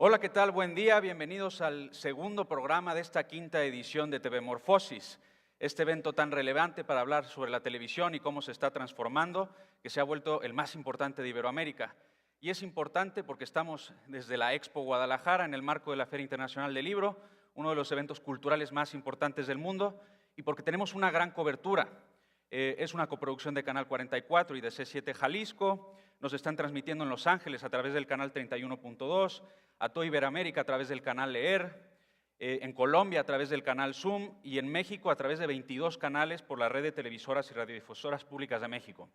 Hola, ¿qué tal? Buen día. Bienvenidos al segundo programa de esta quinta edición de TV Morfosis. Este evento tan relevante para hablar sobre la televisión y cómo se está transformando, que se ha vuelto el más importante de Iberoamérica. Y es importante porque estamos desde la Expo Guadalajara, en el marco de la Feria Internacional del Libro, uno de los eventos culturales más importantes del mundo, y porque tenemos una gran cobertura. Es una coproducción de Canal 44 y de C7 Jalisco. Nos están transmitiendo en Los Ángeles a través del canal 31.2, a toda Iberoamérica a través del canal Leer, en Colombia a través del canal Zoom y en México a través de 22 canales por la red de televisoras y radiodifusoras públicas de México.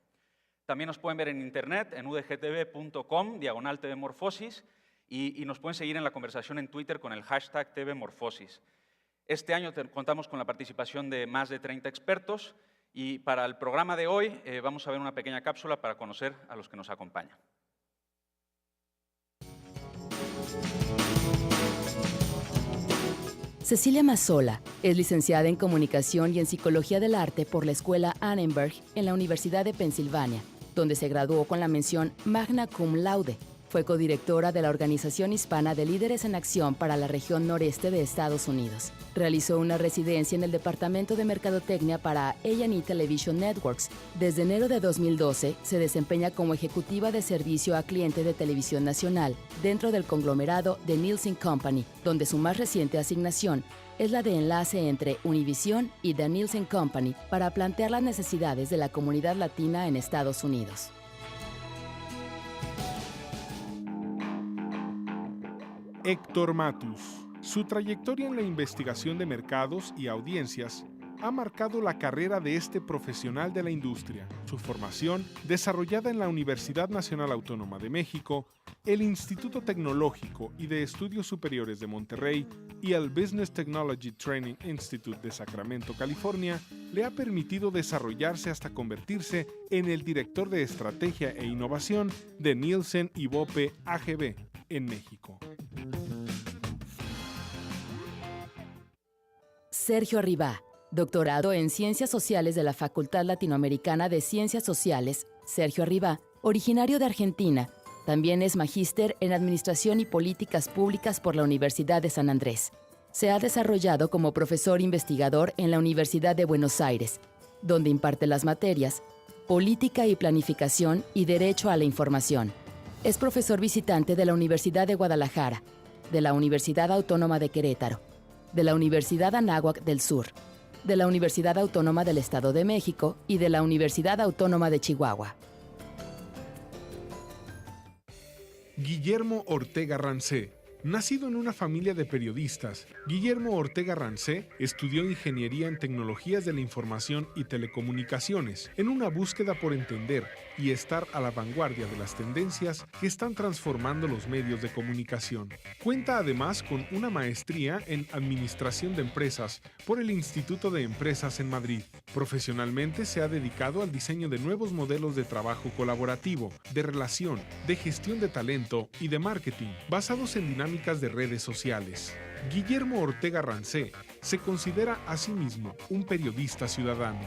También nos pueden ver en internet en udgtv.com/tvmorfosis y nos pueden seguir en la conversación en Twitter con el hashtag TVMorfosis. Este año contamos con la participación de más de 30 expertos y para el programa de hoy vamos a ver una pequeña cápsula para conocer a los que nos acompañan. Cecilia Mazzola es licenciada en Comunicación y en Psicología del Arte por la Escuela Annenberg en la Universidad de Pensilvania, donde se graduó con la mención Magna Cum Laude. Fue codirectora de la Organización Hispana de Líderes en Acción para la región noreste de Estados Unidos. Realizó una residencia en el Departamento de Mercadotecnia para A&E Television Networks. Desde enero de 2012 se desempeña como ejecutiva de servicio a cliente de televisión nacional dentro del conglomerado The Nielsen Company, donde su más reciente asignación es la de enlace entre Univision y The Nielsen Company para plantear las necesidades de la comunidad latina en Estados Unidos. Héctor Matus. Su trayectoria en la investigación de mercados y audiencias ha marcado la carrera de este profesional de la industria. Su formación, desarrollada en la Universidad Nacional Autónoma de México, el Instituto Tecnológico y de Estudios Superiores de Monterrey y el Business Technology Training Institute de Sacramento, California, le ha permitido desarrollarse hasta convertirse en el director de Estrategia e Innovación de Nielsen Ibope AGB en México. Sergio Arribá, doctorado en Ciencias Sociales de la Facultad Latinoamericana de Ciencias Sociales. Sergio Arribá, originario de Argentina, también es magíster en Administración y Políticas Públicas por la Universidad de San Andrés. Se ha desarrollado como profesor investigador en la Universidad de Buenos Aires, donde imparte las materias Política y Planificación y Derecho a la Información. Es profesor visitante de la Universidad de Guadalajara, de la Universidad Autónoma de Querétaro, de la Universidad Anáhuac del Sur, de la Universidad Autónoma del Estado de México y de la Universidad Autónoma de Chihuahua. Guillermo Ortega Rancé. Nacido en una familia de periodistas, Guillermo Ortega Rancé estudió Ingeniería en Tecnologías de la Información y Telecomunicaciones en una búsqueda por entender y estar a la vanguardia de las tendencias que están transformando los medios de comunicación. Cuenta además con una maestría en Administración de Empresas por el Instituto de Empresas en Madrid. Profesionalmente se ha dedicado al diseño de nuevos modelos de trabajo colaborativo, de relación, de gestión de talento y de marketing, basados en dinámicas de redes sociales. Guillermo Ortega Rancé se considera a sí mismo un periodista ciudadano.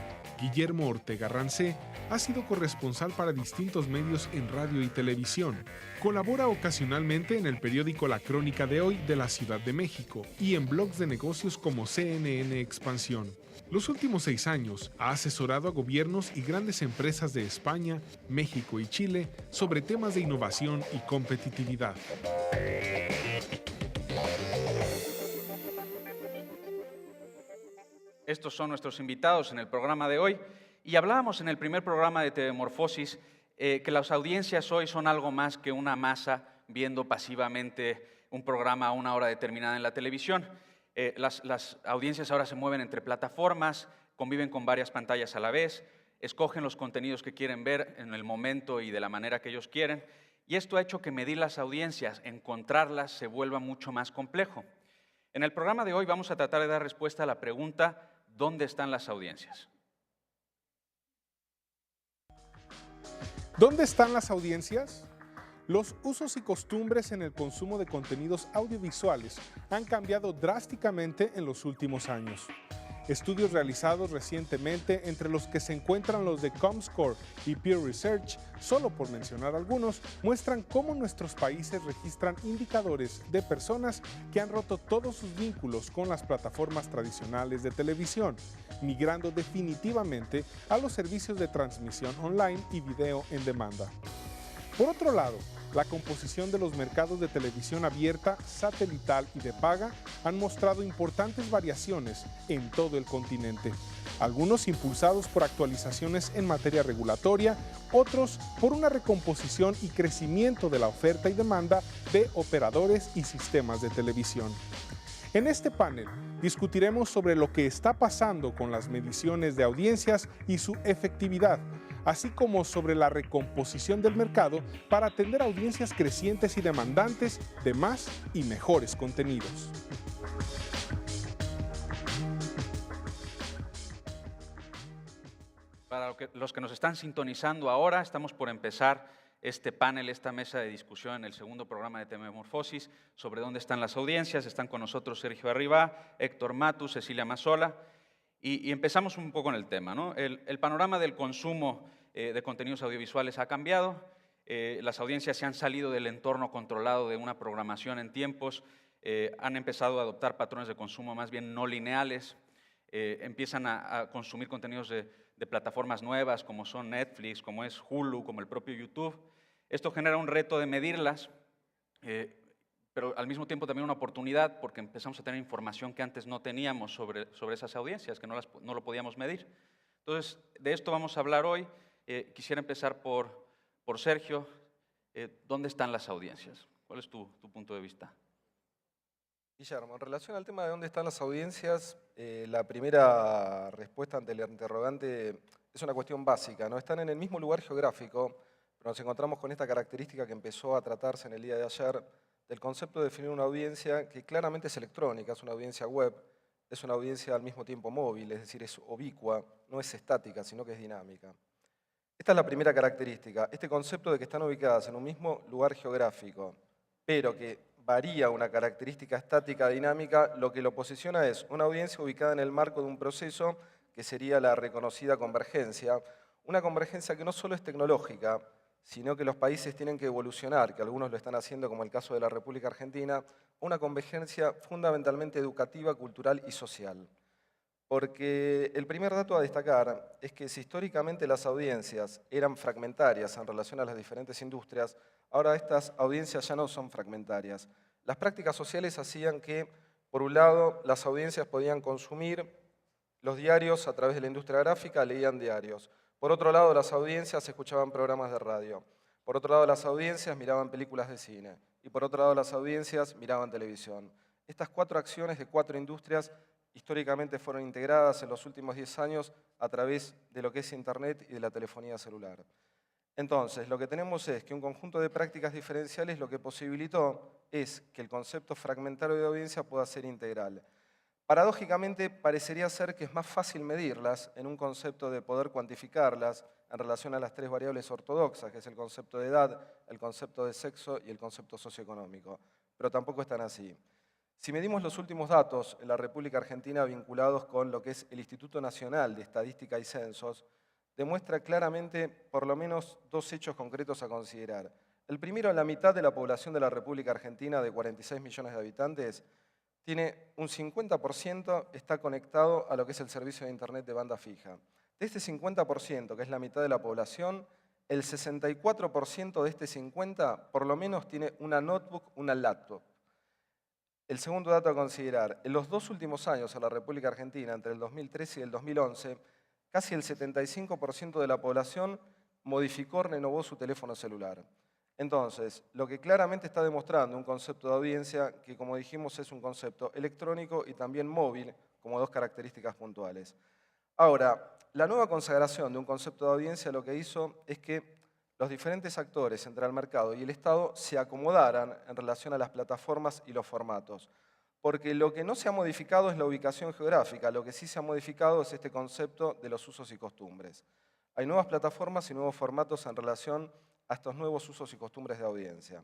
Guillermo Ortega Rancé ha sido corresponsal para distintos medios en radio y televisión. Colabora ocasionalmente en el periódico La Crónica de Hoy de la Ciudad de México y en blogs de negocios como CNN Expansión. Los últimos 6 años ha asesorado a gobiernos y grandes empresas de España, México y Chile sobre temas de innovación y competitividad. Estos son nuestros invitados en el programa de hoy y hablábamos en el primer programa de TV Morfosis que las audiencias hoy son algo más que una masa viendo pasivamente un programa a una hora determinada en la televisión. Las audiencias ahora se mueven entre plataformas, conviven con varias pantallas a la vez, escogen los contenidos que quieren ver en el momento y de la manera que ellos quieren, y esto ha hecho que medir las audiencias, encontrarlas, se vuelva mucho más complejo. En el programa de hoy vamos a tratar de dar respuesta a la pregunta: ¿dónde están las audiencias? ¿Dónde están las audiencias? Los usos y costumbres en el consumo de contenidos audiovisuales han cambiado drásticamente en los últimos años. Estudios realizados recientemente, entre los que se encuentran los de Comscore y Pew Research, solo por mencionar algunos, muestran cómo nuestros países registran indicadores de personas que han roto todos sus vínculos con las plataformas tradicionales de televisión, migrando definitivamente a los servicios de transmisión online y video en demanda. Por otro lado, la composición de los mercados de televisión abierta, satelital y de paga han mostrado importantes variaciones en todo el continente. Algunos impulsados por actualizaciones en materia regulatoria, otros por una recomposición y crecimiento de la oferta y demanda de operadores y sistemas de televisión. En este panel discutiremos sobre lo que está pasando con las mediciones de audiencias y su efectividad, así como sobre la recomposición del mercado para atender audiencias crecientes y demandantes de más y mejores contenidos. Para los que nos están sintonizando ahora, estamos por empezar este panel, esta mesa de discusión en el segundo programa de TV Morfosis sobre dónde están las audiencias. Están con nosotros Sergio Arribá, Héctor Matus, Cecilia Mazzola. Y empezamos un poco en el tema, ¿no? El panorama del consumo de contenidos audiovisuales ha cambiado. Las audiencias se han salido del entorno controlado de una programación en tiempos, han empezado a adoptar patrones de consumo más bien no lineales, empiezan a consumir contenidos de plataformas nuevas como son Netflix, como es Hulu, como el propio YouTube. Esto genera un reto de medirlas, pero al mismo tiempo también una oportunidad porque empezamos a tener información que antes no teníamos sobre esas audiencias, que no lo podíamos medir. Entonces, de esto vamos a hablar hoy. Quisiera empezar por Sergio. ¿Dónde están las audiencias? ¿Cuál es tu punto de vista? Guillermo, en relación al tema de dónde están las audiencias, la primera respuesta ante el interrogante es una cuestión básica, ¿no? Están en el mismo lugar geográfico, pero nos encontramos con esta característica que empezó a tratarse en el día de ayer, del concepto de definir una audiencia que claramente es electrónica, es una audiencia web, es una audiencia al mismo tiempo móvil, es decir, es ubicua, no es estática, sino que es dinámica. Esta es la primera característica, este concepto de que están ubicadas en un mismo lugar geográfico, pero que varía una característica estática dinámica, lo que lo posiciona es una audiencia ubicada en el marco de un proceso que sería la reconocida convergencia, una convergencia que no solo es tecnológica, sino que los países tienen que evolucionar, que algunos lo están haciendo como el caso de la República Argentina, una convergencia fundamentalmente educativa, cultural y social. Porque el primer dato a destacar es que si históricamente las audiencias eran fragmentarias en relación a las diferentes industrias, ahora estas audiencias ya no son fragmentarias. Las prácticas sociales hacían que, por un lado, las audiencias podían consumir los diarios a través de la industria gráfica, leían diarios. Por otro lado, las audiencias escuchaban programas de radio. Por otro lado, las audiencias miraban películas de cine. Y por otro lado, las audiencias miraban televisión. Estas 4 acciones de 4 industrias históricamente fueron integradas en los últimos 10 años a través de lo que es Internet y de la telefonía celular. Entonces, lo que tenemos es que un conjunto de prácticas diferenciales lo que posibilitó es que el concepto fragmentario de audiencia pueda ser integral. Paradójicamente, parecería ser que es más fácil medirlas en un concepto de poder cuantificarlas en relación a las 3 variables ortodoxas, que es el concepto de edad, el concepto de sexo y el concepto socioeconómico. Pero tampoco es tan así. Si medimos los últimos datos en la República Argentina vinculados con lo que es el Instituto Nacional de Estadística y Censos, demuestra claramente por lo menos dos hechos concretos a considerar. El primero, la mitad de la población de la República Argentina, de 46 millones de habitantes, tiene un 50% está conectado a lo que es el servicio de Internet de banda fija. De este 50%, que es la mitad de la población, el 64% de este 50% por lo menos tiene una notebook, una laptop. El segundo dato a considerar, en los 2 últimos años en la República Argentina, entre el 2013 y el 2011, casi el 75% de la población modificó o renovó su teléfono celular. Entonces, lo que claramente está demostrando un concepto de audiencia que, como dijimos, es un concepto electrónico y también móvil, como dos características puntuales. Ahora, la nueva consagración de un concepto de audiencia lo que hizo es que los diferentes actores entre el mercado y el Estado se acomodaran en relación a las plataformas y los formatos. Porque lo que no se ha modificado es la ubicación geográfica, lo que sí se ha modificado es este concepto de los usos y costumbres. Hay nuevas plataformas y nuevos formatos en relación a estos nuevos usos y costumbres de audiencia.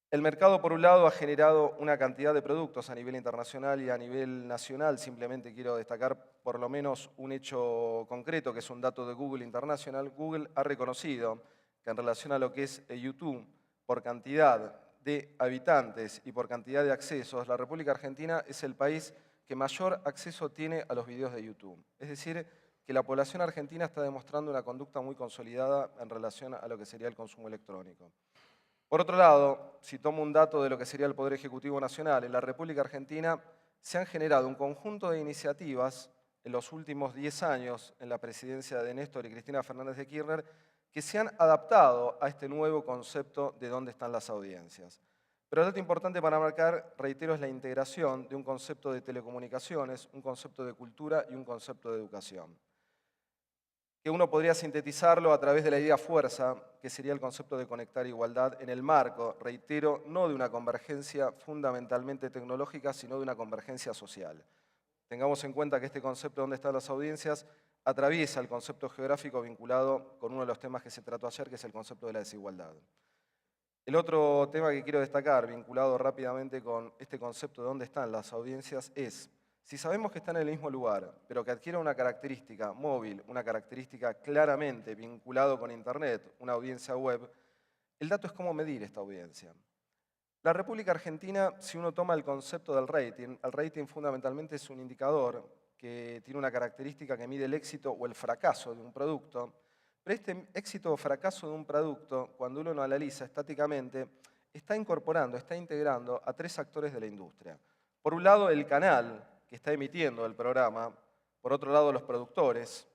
El mercado, por un lado, ha generado una cantidad de productos a nivel internacional y a nivel nacional. Simplemente quiero destacar por lo menos un hecho concreto, que es un dato de Google International. Google ha reconocido que en relación a lo que es YouTube, por cantidad de habitantes y por cantidad de accesos, la República Argentina es el país que mayor acceso tiene a los videos de YouTube. Es decir, que la población argentina está demostrando una conducta muy consolidada en relación a lo que sería el consumo electrónico. Por otro lado, si tomo un dato de lo que sería el Poder Ejecutivo Nacional, en la República Argentina se han generado un conjunto de iniciativas en los últimos 10 años en la presidencia de Néstor y Cristina Fernández de Kirchner que se han adaptado a este nuevo concepto de dónde están las audiencias. Pero el dato importante para marcar, reitero, es la integración de un concepto de telecomunicaciones, un concepto de cultura y un concepto de educación, que uno podría sintetizarlo a través de la idea fuerza, que sería el concepto de conectar igualdad en el marco, reitero, no de una convergencia fundamentalmente tecnológica, sino de una convergencia social. Tengamos en cuenta que este concepto de dónde están las audiencias atraviesa el concepto geográfico vinculado con uno de los temas que se trató ayer, que es el concepto de la desigualdad. El otro tema que quiero destacar, vinculado rápidamente con este concepto de dónde están las audiencias, es si sabemos que están en el mismo lugar, pero que adquiere una característica móvil, una característica claramente vinculado con Internet, una audiencia web, el dato es cómo medir esta audiencia. La República Argentina, si uno toma el concepto del rating, el rating fundamentalmente es un indicador que tiene una característica que mide el éxito o el fracaso de un producto, pero este éxito o fracaso de un producto, cuando uno lo analiza estáticamente, está incorporando, está integrando a 3 actores de la industria. Por un lado, el canal que está emitiendo el programa, por otro lado los productores,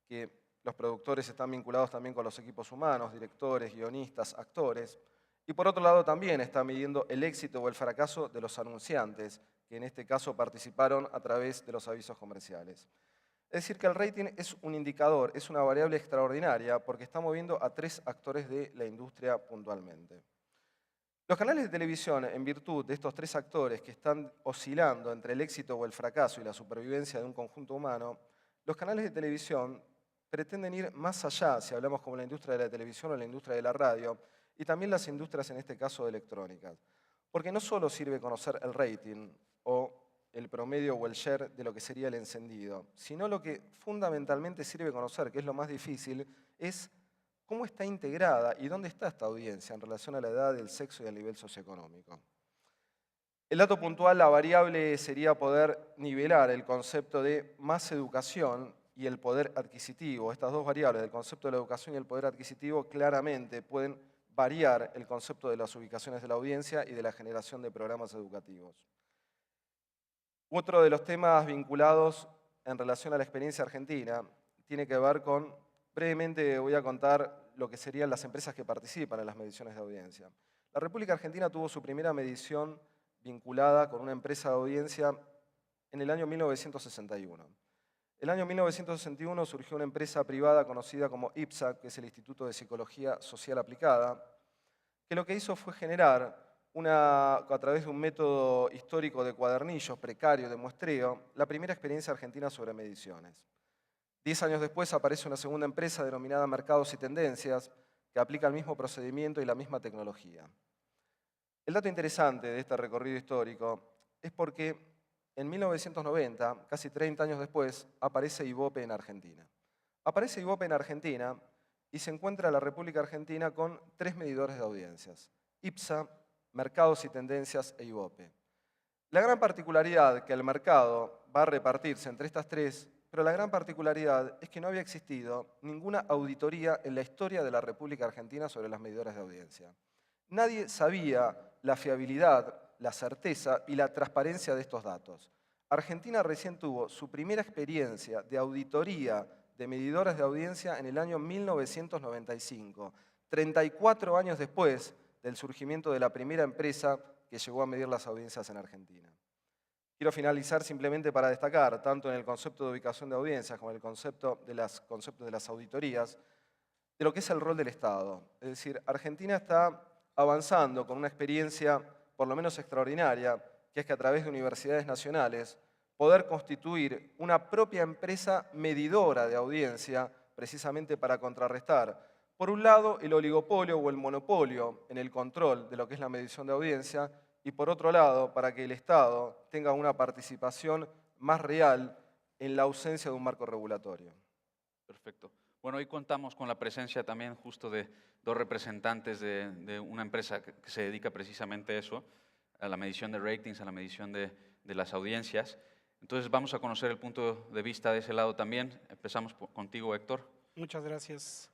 que los productores están vinculados también con los equipos humanos, directores, guionistas, actores, y por otro lado también está midiendo el éxito o el fracaso de los anunciantes, que en este caso participaron a través de los avisos comerciales. Es decir, que el rating es un indicador, es una variable extraordinaria, porque está moviendo a 3 actores de la industria puntualmente. Los canales de televisión, en virtud de estos 3 actores que están oscilando entre el éxito o el fracaso y la supervivencia de un conjunto humano, los canales de televisión pretenden ir más allá, si hablamos como la industria de la televisión o la industria de la radio, y también las industrias, en este caso, electrónicas. Porque no solo sirve conocer el rating o el promedio o el share de lo que sería el encendido, sino lo que fundamentalmente sirve conocer, que es lo más difícil, es cómo está integrada y dónde está esta audiencia en relación a la edad, el sexo y al nivel socioeconómico. El dato puntual, la variable sería poder nivelar el concepto de más educación y el poder adquisitivo. Estas dos variables, del concepto de la educación y el poder adquisitivo, claramente pueden variar el concepto de las ubicaciones de la audiencia y de la generación de programas educativos. Otro de los temas vinculados en relación a la experiencia argentina tiene que ver con, brevemente voy a contar lo que serían las empresas que participan en las mediciones de audiencia. La República Argentina tuvo su primera medición vinculada con una empresa de audiencia en el año 1961. En el año 1961 surgió una empresa privada conocida como IPSA, que es el Instituto de Psicología Social Aplicada, que lo que hizo fue generar, a través de un método histórico de cuadernillos precario de muestreo, la primera experiencia argentina sobre mediciones. 10 años después aparece una segunda empresa denominada Mercados y Tendencias, que aplica el mismo procedimiento y la misma tecnología. El dato interesante de este recorrido histórico es porque en 1990, casi 30 años después, aparece Ibope en Argentina. Aparece Ibope en Argentina y se encuentra la República Argentina con 3 medidores de audiencias: IPSA, Mercados y Tendencias e Ibope. La gran particularidad que el mercado va a repartirse entre estas 3, pero la gran particularidad es que no había existido ninguna auditoría en la historia de la República Argentina sobre las medidoras de audiencia. Nadie sabía la fiabilidad, la certeza y la transparencia de estos datos. Argentina recién tuvo su primera experiencia de auditoría de medidoras de audiencia en el año 1995, 34 años después del surgimiento de la primera empresa que llegó a medir las audiencias en Argentina. Quiero finalizar simplemente para destacar, tanto en el concepto de ubicación de audiencias como en el concepto de las auditorías, de lo que es el rol del Estado. Es decir, Argentina está avanzando con una experiencia por lo menos extraordinaria, que es que a través de universidades nacionales poder constituir una propia empresa medidora de audiencia, precisamente para contrarrestar, por un lado, el oligopolio o el monopolio en el control de lo que es la medición de audiencia, y por otro lado, para que el Estado tenga una participación más real en la ausencia de un marco regulatorio. Perfecto. Bueno, hoy contamos con la presencia también justo de 2 representantes de una empresa que se dedica precisamente a eso, a la medición de ratings, a la medición de las audiencias. Entonces vamos a conocer el punto de vista de ese lado también. Empezamos contigo, Héctor. Muchas gracias.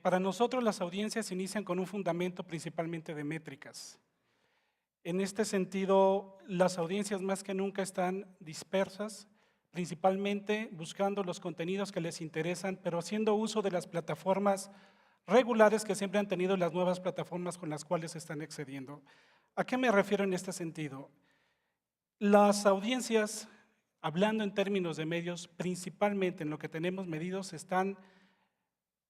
Para nosotros las audiencias inician con un fundamento principalmente de métricas. En este sentido, las audiencias más que nunca están dispersas, principalmente buscando los contenidos que les interesan, pero haciendo uso de las plataformas regulares que siempre han tenido las nuevas plataformas con las cuales están accediendo. ¿A qué me refiero en este sentido? Las audiencias, hablando en términos de medios, principalmente en lo que tenemos medidos, se están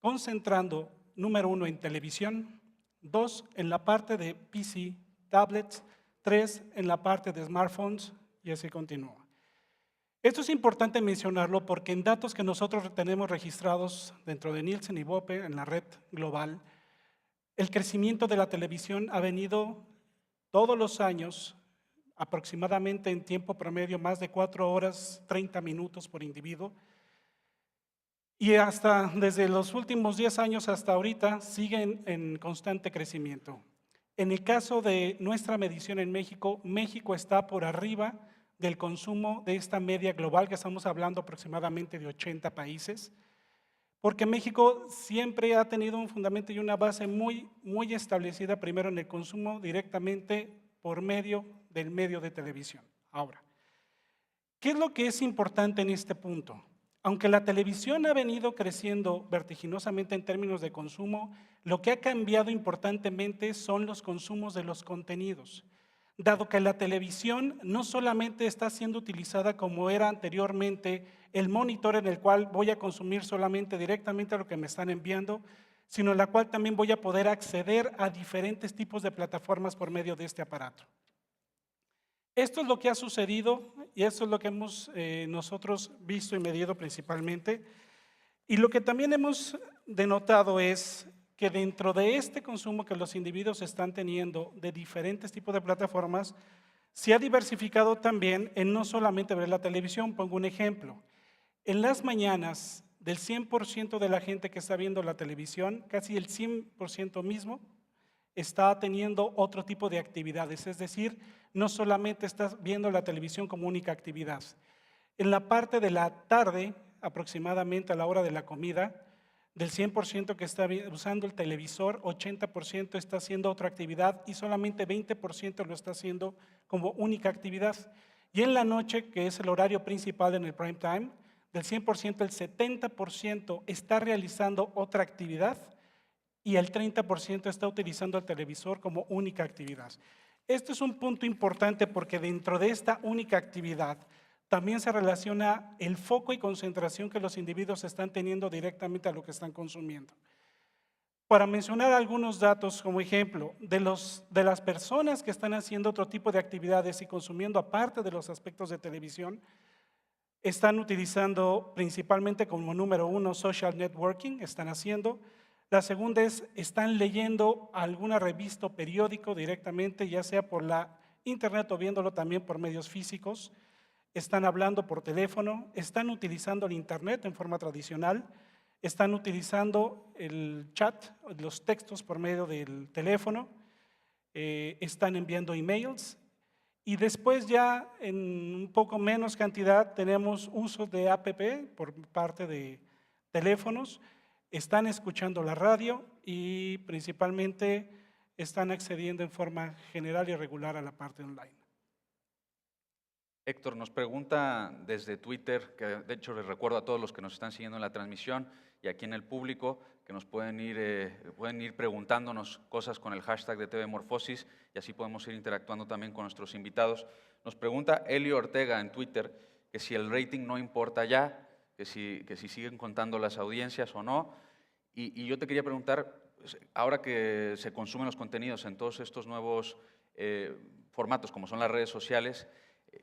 concentrando, número 1, en televisión, 2, en la parte de PC, tablets, 3, en la parte de smartphones, y así continúa. Esto es importante mencionarlo porque en datos que nosotros tenemos registrados dentro de Nielsen y Ibope, en la red global, el crecimiento de la televisión ha venido todos los años, aproximadamente en tiempo promedio, más de 4 horas, 30 minutos por individuo, y hasta desde los últimos 10 años hasta ahorita siguen en constante crecimiento. En el caso de nuestra medición en México, México está por arriba del consumo de esta media global, que estamos hablando aproximadamente de 80 países, porque México siempre ha tenido un fundamento y una base muy establecida, primero en el consumo directamente por medio del medio de televisión. Ahora, ¿qué es lo que es importante en este punto? Aunque la televisión ha venido creciendo vertiginosamente en términos de consumo, lo que ha cambiado importantemente son los consumos de los contenidos. Dado que la televisión no solamente está siendo utilizada como era anteriormente el monitor en el cual voy a consumir solamente directamente lo que me están enviando, sino en la cual también voy a poder acceder a diferentes tipos de plataformas por medio de este aparato. Esto es lo que ha sucedido y esto es lo que hemos nosotros visto y medido principalmente. Y lo que también hemos denotado es que dentro de este consumo que los individuos están teniendo de diferentes tipos de plataformas, se ha diversificado también en no solamente ver la televisión. Pongo un ejemplo. En las mañanas, del 100% de la gente que está viendo la televisión, casi el 100% mismo está teniendo otro tipo de actividades, es decir, no solamente estás viendo la televisión como única actividad. En la parte de la tarde, aproximadamente a la hora de la comida, del 100% que está usando el televisor, 80% está haciendo otra actividad y solamente 20% lo está haciendo como única actividad. Y en la noche, que es el horario principal en el prime time, del 100%, el 70% está realizando otra actividad y el 30% está utilizando el televisor como única actividad. Esto es un punto importante porque dentro de esta única actividad también se relaciona el foco y concentración que los individuos están teniendo directamente a lo que están consumiendo. Para mencionar algunos datos como ejemplo, de las personas que están haciendo otro tipo de actividades y consumiendo aparte de los aspectos de televisión, están utilizando principalmente como número 1 social networking, están haciendo. La segunda es, están leyendo alguna revista o periódico directamente, ya sea por la internet o viéndolo también por medios físicos. Están hablando por teléfono, están utilizando el internet en forma tradicional, están utilizando el chat, los textos por medio del teléfono, están enviando emails. Y después ya en un poco menos cantidad tenemos uso de app por parte de teléfonos, están escuchando la radio y principalmente están accediendo en forma general y regular a la parte online. Héctor nos pregunta desde Twitter, que de hecho les recuerdo a todos los que nos están siguiendo en la transmisión y aquí en el público, que nos pueden ir preguntándonos cosas con el hashtag de TV Morfosis y así podemos ir interactuando también con nuestros invitados. Nos pregunta Elio Ortega en Twitter que si el rating no importa ya, que si siguen contando las audiencias o no. Y yo te quería preguntar, ahora que se consumen los contenidos en todos estos nuevos formatos, como son las redes sociales,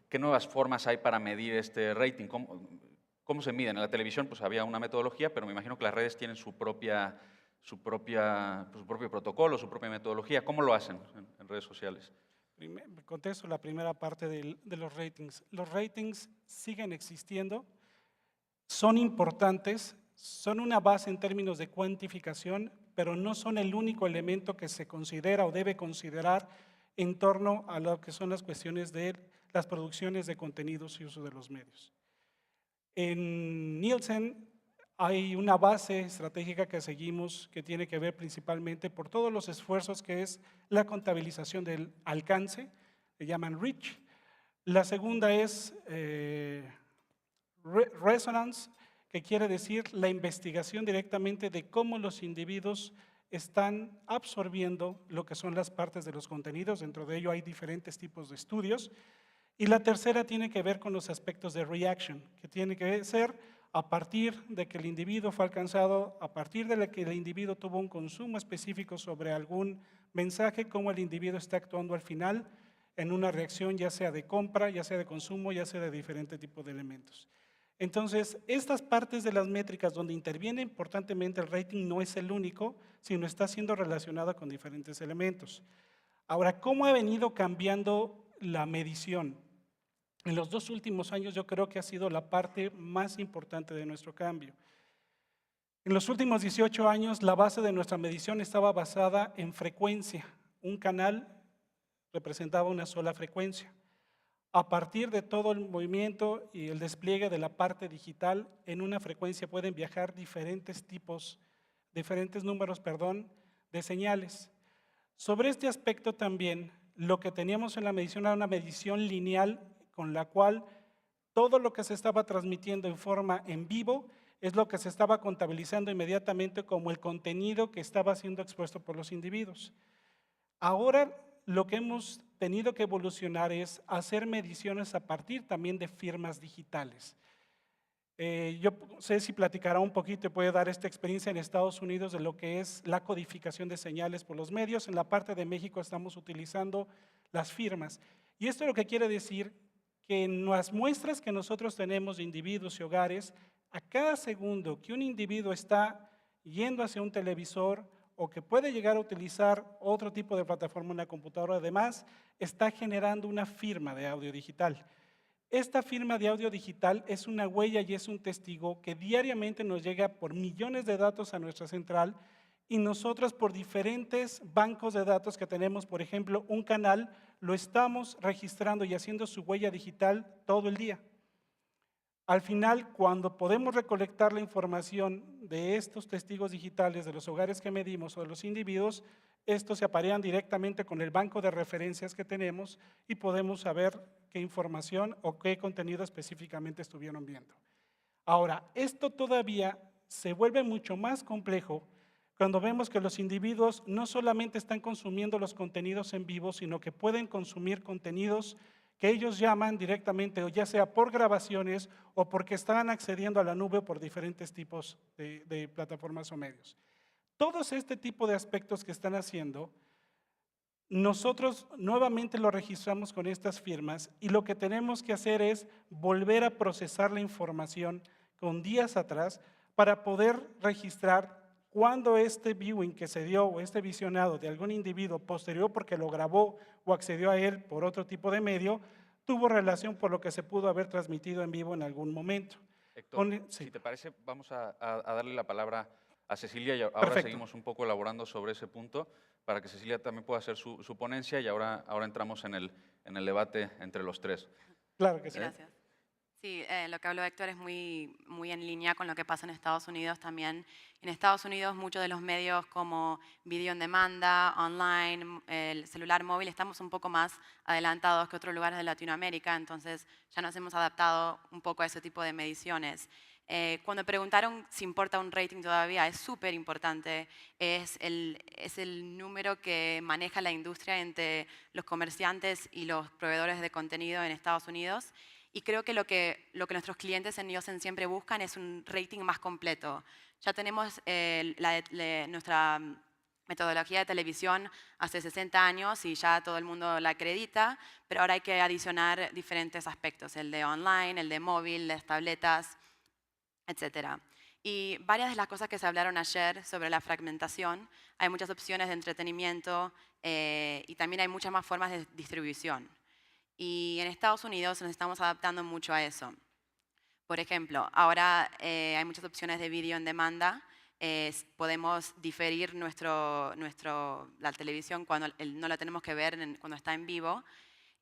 ¿qué nuevas formas hay para medir este rating? ¿Cómo se miden? En la televisión pues había una metodología, pero me imagino que las redes tienen su propio protocolo, su propia metodología. ¿Cómo lo hacen en redes sociales? Contesto la primera parte de los ratings. Los ratings siguen existiendo, son importantes, son una base en términos de cuantificación, pero no son el único elemento que se considera o debe considerar en torno a lo que son las cuestiones de las producciones de contenidos y uso de los medios. En Nielsen hay una base estratégica que seguimos que tiene que ver principalmente por todos los esfuerzos que es la contabilización del alcance, le llaman reach. La segunda es resonance, que quiere decir la investigación directamente de cómo los individuos están absorbiendo lo que son las partes de los contenidos. Dentro de ello hay diferentes tipos de estudios. Y la tercera tiene que ver con los aspectos de reaction, que tiene que ser a partir de que el individuo fue alcanzado, a partir de que el individuo tuvo un consumo específico sobre algún mensaje, cómo el individuo está actuando al final en una reacción ya sea de compra, ya sea de consumo, ya sea de diferente tipo de elementos. Entonces, estas partes de las métricas donde interviene importantemente el rating no es el único, sino está siendo relacionado con diferentes elementos. Ahora, ¿cómo ha venido cambiando la medición? En los 2 últimos años yo creo que ha sido la parte más importante de nuestro cambio. En los últimos 18 años la base de nuestra medición estaba basada en frecuencia. Un canal representaba una sola frecuencia. A partir de todo el movimiento y el despliegue de la parte digital, en una frecuencia pueden viajar diferentes números de señales. Sobre este aspecto también, lo que teníamos en la medición era una medición lineal con la cual todo lo que se estaba transmitiendo en forma en vivo es lo que se estaba contabilizando inmediatamente como el contenido que estaba siendo expuesto por los individuos. Ahora lo que hemos tenido que evolucionar es hacer mediciones a partir también de firmas digitales. Yo sé si platicará un poquito y puede dar esta experiencia en Estados Unidos de lo que es la codificación de señales por los medios. En la parte de México estamos utilizando las firmas. Y esto lo que quiere decir que en las muestras que nosotros tenemos de individuos y hogares, a cada segundo que un individuo está yendo hacia un televisor o que puede llegar a utilizar otro tipo de plataforma, una computadora, además, está generando una firma de audio digital. Esta firma de audio digital es una huella y es un testigo que diariamente nos llega por millones de datos a nuestra central y nosotros por diferentes bancos de datos que tenemos, por ejemplo, un canal, lo estamos registrando y haciendo su huella digital todo el día. Al final, cuando podemos recolectar la información de estos testigos digitales, de los hogares que medimos o de los individuos, estos se aparean directamente con el banco de referencias que tenemos y podemos saber qué información o qué contenido específicamente estuvieron viendo. Ahora, esto todavía se vuelve mucho más complejo cuando vemos que los individuos no solamente están consumiendo los contenidos en vivo, sino que pueden consumir contenidos que ellos llaman directamente, o ya sea por grabaciones o porque están accediendo a la nube por diferentes tipos de plataformas o medios. Todos este tipo de aspectos que están haciendo, nosotros nuevamente lo registramos con estas firmas y lo que tenemos que hacer es volver a procesar la información con días atrás para poder registrar cuando este viewing que se dio o este visionado de algún individuo posterior porque lo grabó o accedió a él por otro tipo de medio, tuvo relación por lo que se pudo haber transmitido en vivo en algún momento. Héctor, Sí. si te parece, vamos a darle la palabra a Cecilia y ahora Perfecto. seguimos un poco elaborando sobre ese punto para que Cecilia también pueda hacer su ponencia y ahora entramos en el debate entre los tres. Claro que sí. Gracias. Sí, lo que habló Héctor es muy en línea con lo que pasa en Estados Unidos también. En Estados Unidos muchos de los medios como video en demanda, online, el celular móvil, estamos un poco más adelantados que otros lugares de Latinoamérica, entonces ya nos hemos adaptado un poco a ese tipo de mediciones. Cuando preguntaron si importa un rating todavía, es súper importante. Es el número que maneja la industria entre los comerciantes y los proveedores de contenido en Estados Unidos. Y creo que lo que nuestros clientes en Nielsen siempre buscan es un rating más completo. Ya tenemos nuestra metodología de televisión hace 60 años y ya todo el mundo la acredita, pero ahora hay que adicionar diferentes aspectos, el de online, el de móvil, las tabletas, etc. Y varias de las cosas que se hablaron ayer sobre la fragmentación, hay muchas opciones de entretenimiento y también hay muchas más formas de distribución. Y en Estados Unidos nos estamos adaptando mucho a eso. Por ejemplo, ahora hay muchas opciones de video en demanda. Podemos diferir la televisión cuando no la tenemos que ver cuando está en vivo.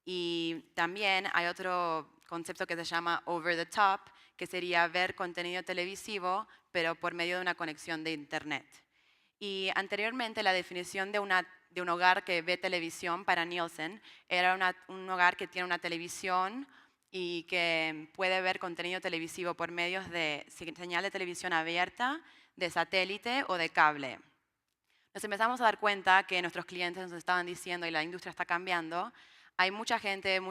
Y también hay otro concepto que se llama over the top, que sería ver contenido televisivo, pero por medio de una conexión de Internet. Y anteriormente la definición de un hogar que ve televisión para Nielsen era un hogar que tiene una televisión y que puede ver contenido televisivo por medios de señal de televisión abierta, de satélite o de cable. Nos empezamos a dar cuenta que nuestros clientes nos estaban diciendo, y la industria está cambiando, hay mucha gente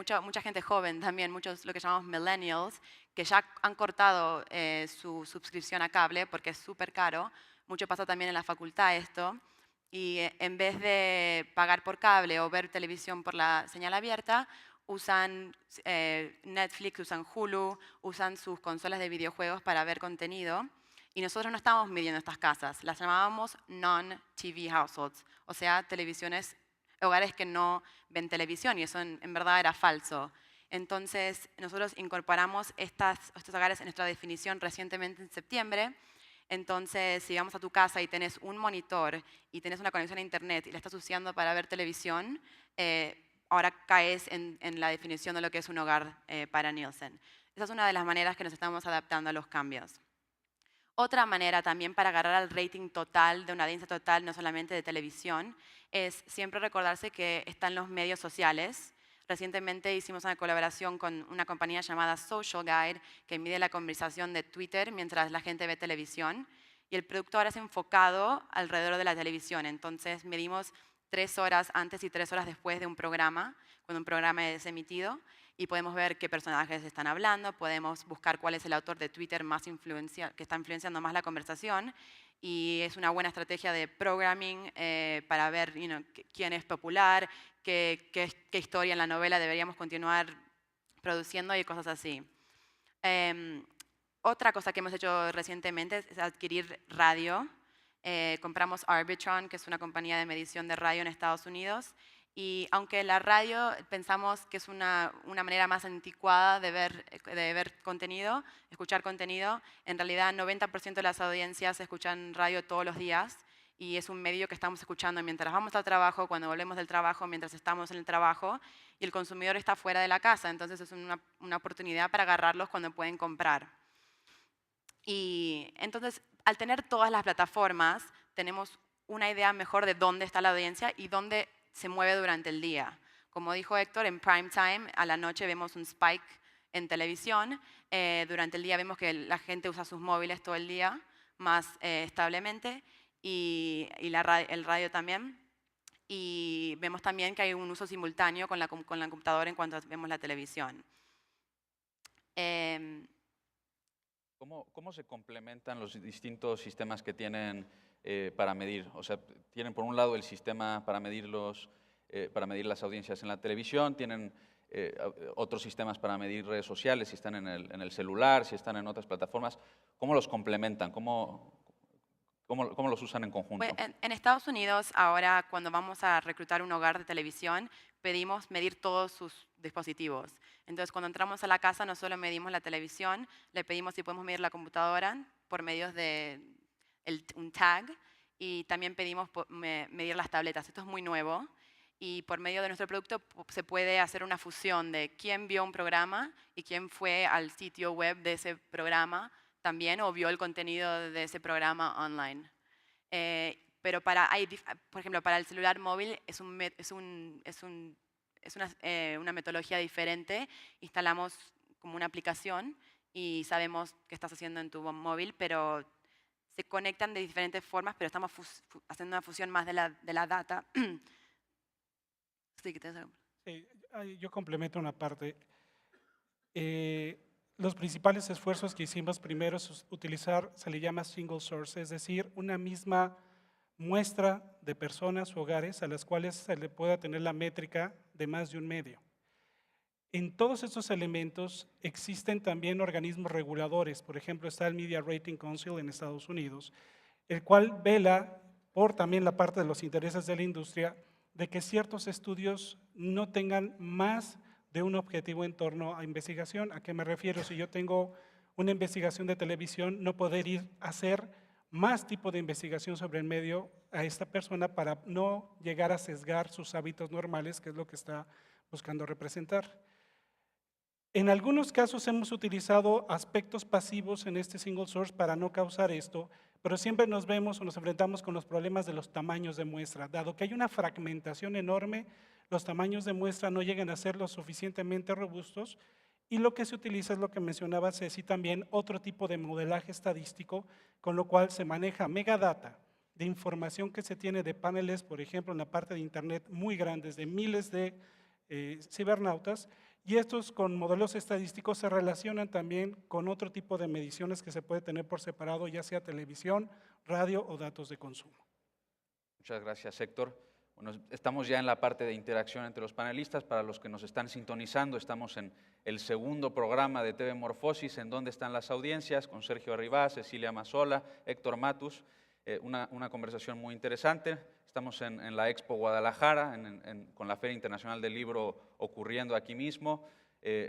joven también, muchos lo que llamamos millennials, que ya han cortado su suscripción a cable porque es súper caro. Mucho pasa también en la facultad esto. Y en vez de pagar por cable o ver televisión por la señal abierta, usan Netflix, usan Hulu, usan sus consolas de videojuegos para ver contenido. Y nosotros no estábamos midiendo estas casas, las llamábamos non-TV households, o sea, hogares que no ven televisión, y eso en verdad era falso. Entonces, nosotros incorporamos estos hogares en nuestra definición recientemente en septiembre. Entonces, si vamos a tu casa y tenés un monitor y tenés una conexión a internet y la estás usando para ver televisión, ahora caes en la definición de lo que es un hogar para Nielsen. Esa es una de las maneras que nos estamos adaptando a los cambios. Otra manera también para agarrar al rating total, de una audiencia total, no solamente de televisión, es siempre recordarse que están los medios sociales. Recientemente hicimos una colaboración con una compañía llamada Social Guide que mide la conversación de Twitter mientras la gente ve televisión. Y el producto ahora es enfocado alrededor de la televisión. Entonces medimos 3 horas antes y 3 horas después de un programa, cuando un programa es emitido. Y podemos ver qué personajes están hablando, podemos buscar cuál es el autor de Twitter que está influenciando más la conversación. Y es una buena estrategia de programming para ver quién es popular, qué historia en la novela deberíamos continuar produciendo y cosas así. Otra cosa que hemos hecho recientemente es adquirir radio. Compramos Arbitron, que es una compañía de medición de radio en Estados Unidos. Y aunque la radio pensamos que es una manera más anticuada de ver contenido, escuchar contenido, en realidad 90% de las audiencias escuchan radio todos los días y es un medio que estamos escuchando mientras vamos al trabajo, cuando volvemos del trabajo, mientras estamos en el trabajo, y el consumidor está fuera de la casa, entonces es una oportunidad para agarrarlos cuando pueden comprar. Y entonces, al tener todas las plataformas, tenemos una idea mejor de dónde está la audiencia y dónde se mueve durante el día. Como dijo Héctor, en prime time, a la noche vemos un spike en televisión. Durante el día vemos que la gente usa sus móviles todo el día, más establemente, y el radio también. Y vemos también que hay un uso simultáneo con la computadora en cuanto vemos la televisión. ¿Cómo se complementan los distintos sistemas que tienen para medir? O sea, tienen por un lado el sistema para medir las audiencias en la televisión, tienen otros sistemas para medir redes sociales, si están en el celular, si están en otras plataformas. ¿Cómo los complementan? ¿Cómo los usan en conjunto? Pues, en Estados Unidos, ahora cuando vamos a reclutar un hogar de televisión, pedimos medir todos sus dispositivos. Entonces, cuando entramos a la casa, no solo medimos la televisión, le pedimos si podemos medir la computadora por medios de un tag, y también pedimos medir las tabletas. Esto es muy nuevo, y por medio de nuestro producto se puede hacer una fusión de quién vio un programa y quién fue al sitio web de ese programa también o vio el contenido de ese programa online. Pero por ejemplo, para el celular móvil es una metodología diferente. Instalamos como una aplicación y sabemos qué estás haciendo en tu móvil, pero se conectan de diferentes formas, pero estamos haciendo una fusión más de la data. Sí, que te... Sí, yo complemento una parte. Los principales esfuerzos que hicimos primero es utilizar, se le llama single source, es decir, una misma muestra de personas o hogares a las cuales se le pueda tener la métrica de más de un medio. En todos estos elementos existen también organismos reguladores. Por ejemplo, está el Media Rating Council en Estados Unidos, el cual vela por también la parte de los intereses de la industria de que ciertos estudios no tengan más de un objetivo en torno a investigación. ¿A qué me refiero? Si yo tengo una investigación de televisión, no poder ir a hacer más tipo de investigación sobre el medio a esta persona para no llegar a sesgar sus hábitos normales, que es lo que está buscando representar. En algunos casos hemos utilizado aspectos pasivos en este single source para no causar esto, pero siempre nos vemos o nos enfrentamos con los problemas de los tamaños de muestra. Dado que hay una fragmentación enorme, los tamaños de muestra no llegan a ser lo suficientemente robustos, y lo que se utiliza es lo que mencionaba Ceci también, otro tipo de modelaje estadístico, con lo cual se maneja megadata de información que se tiene de paneles, por ejemplo, en la parte de internet muy grandes, de miles de cibernautas, y estos con modelos estadísticos se relacionan también con otro tipo de mediciones que se puede tener por separado, ya sea televisión, radio o datos de consumo. Muchas gracias, Héctor. Bueno, estamos ya en la parte de interacción entre los panelistas. Para los que nos están sintonizando, estamos en el segundo programa de TV Morfosis, en Dónde están las audiencias, con Sergio Arribas, Cecilia Mazzola, Héctor Matus. Una conversación muy interesante. Estamos en la Expo Guadalajara, con la Feria Internacional del Libro ocurriendo aquí mismo.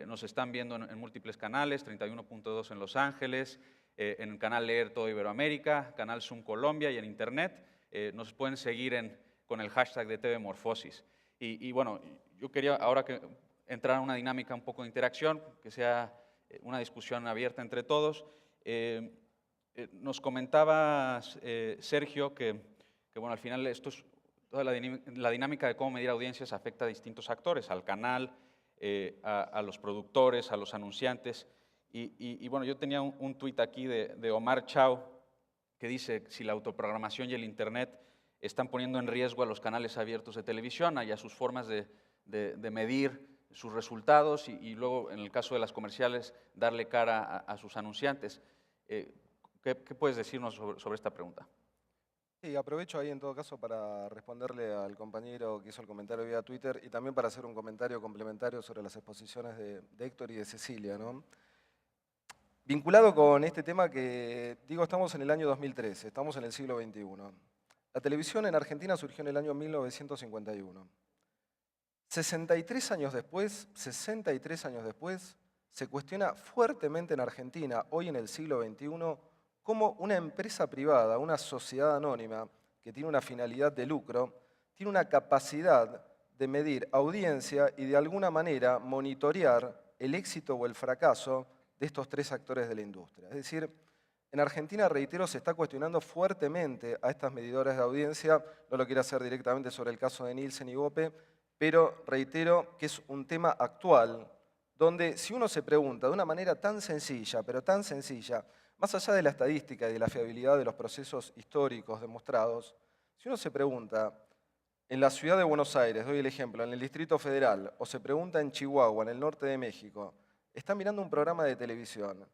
Nos están viendo en múltiples canales, 31.2 en Los Ángeles, en el canal Leer Todo Iberoamérica, canal Zoom Colombia y en Internet. Nos pueden seguir con el hashtag de TV Morfosis. Y bueno, yo quería ahora entrar en una dinámica un poco de interacción, que sea una discusión abierta entre todos. Nos comentaba Sergio que bueno, al final toda la dinámica de cómo medir audiencias afecta a distintos actores, al canal, a los productores, a los anunciantes. Y bueno, yo tenía un tuit aquí de Omar Chao que dice: si la autoprogramación y el Internet están poniendo en riesgo a los canales abiertos de televisión y a sus formas de medir sus resultados y luego, en el caso de las comerciales, darle cara a sus anunciantes. ¿Qué puedes decirnos sobre esta pregunta? Sí, aprovecho ahí en todo caso para responderle al compañero que hizo el comentario vía Twitter y también para hacer un comentario complementario sobre las exposiciones de Héctor y de Cecilia, ¿no? Vinculado con este tema que, digo, estamos en el año 2013, estamos en el siglo XXI. La televisión en Argentina surgió en el año 1951. 63 años después, se cuestiona fuertemente en Argentina, hoy en el siglo XXI, cómo una empresa privada, una sociedad anónima que tiene una finalidad de lucro, tiene una capacidad de medir audiencia y de alguna manera monitorear el éxito o el fracaso de estos tres actores de la industria. Es decir, en Argentina, reitero, se está cuestionando fuertemente a estas medidoras de audiencia. No lo quiero hacer directamente sobre el caso de Nielsen y Bope, pero reitero que es un tema actual donde si uno se pregunta de una manera tan sencilla, pero tan sencilla, más allá de la estadística y de la fiabilidad de los procesos históricos demostrados, si uno se pregunta en la ciudad de Buenos Aires, doy el ejemplo, en el Distrito Federal, o se pregunta en Chihuahua, en el norte de México, está mirando un programa de televisión,